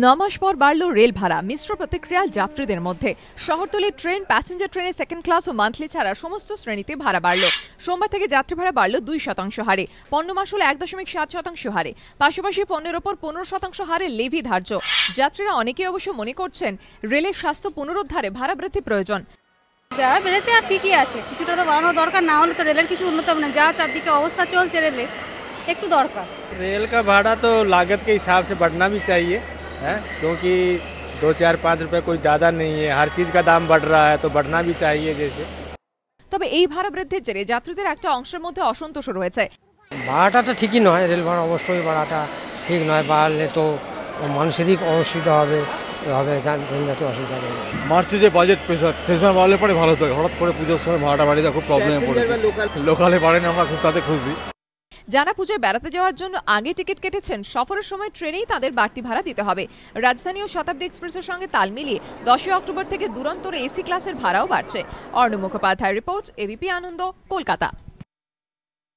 9 মাস পর বাড়ল রেল ভাড়া, মিশ্র প্রতিক্রিয়া যাত্রীদের মধ্যে। শহরতলি ট্রেন, প্যাসেঞ্জার ট্রেনে সেকেন্ড ক্লাস ও মান্থলি ছাড়া সমস্ত শ্রেণীতে ভাড়া বাড়ল। সোমবার থেকে যাত্রী ভাড়া বাড়ল 2% হারে, পণ্য মাশুল 1.7% হারে। পাশাপাশি পণ্যের ওপর 15% হারে লেভি ধার্য। যাত্রীরা অনেকেই অবশ্য মনে করছেন রেলের স্বাস্থ্য পুনরুদ্ধারে ভাড়া বৃদ্ধি প্রয়োজন। যারা বেড়েছে আর ঠিকই আছে, কিছুটা তো বাড়ানো দরকার, না হলে তো রেলের কিছু উন্নত হবে না। যা চারদিকে অবস্থা চলছে রেলে, একটু দরকার। रेल का भाड़ा तो लागत के हिसाब से बढ़ना भी चाहिए है, क्योंकि 2, 4, 5 रुपए कोई ज़्यादा नहीं है। हर चीज़ का दाम बढ़ रहा है तो बढ़ना भी चाहिए जैसे। তবে এই ভাড়া বৃদ্ধির জেরে যাত্রীদের একটা অংশের মধ্যে অসন্তোষ রয়েছে। ভাড়াটা তো ঠিকই নয়, রেল ভাড়া অবশ্যই বাড়াটা ঠিক নয়। বাড়লে তো মানুষেরই অসুবিধা হবে, যানজটে অসুবিধা হবে। মারছে যে বাজেট প্রেশার বাড়লে পরে ভালো থাকে। হঠাৎ করে পুজোর সময় ভাড়াটা বাড়িয়ে খুব প্রবলেমে পড়েছে। লোকালে বাড়েনি, আমরা খুব তাতে খুশি। যারা পুজোয় বেড়াতে যাওয়ার জন্য আগে টিকিট কেটেছেন, সফরের সময় ট্রেনেই তাদের বাড়তি ভাড়া দিতে হবে। রাজধানী ও শতাব্দী এক্সপ্রেসের সঙ্গে তাল মিলিয়ে 10 অক্টোবর থেকে দুরন্তর এসি ক্লাসের ভাড়াও বাড়ছে। অর্ণব মুখোপাধ্যায় রিপোর্ট, এবিপি আনন্দ, কলকাতা।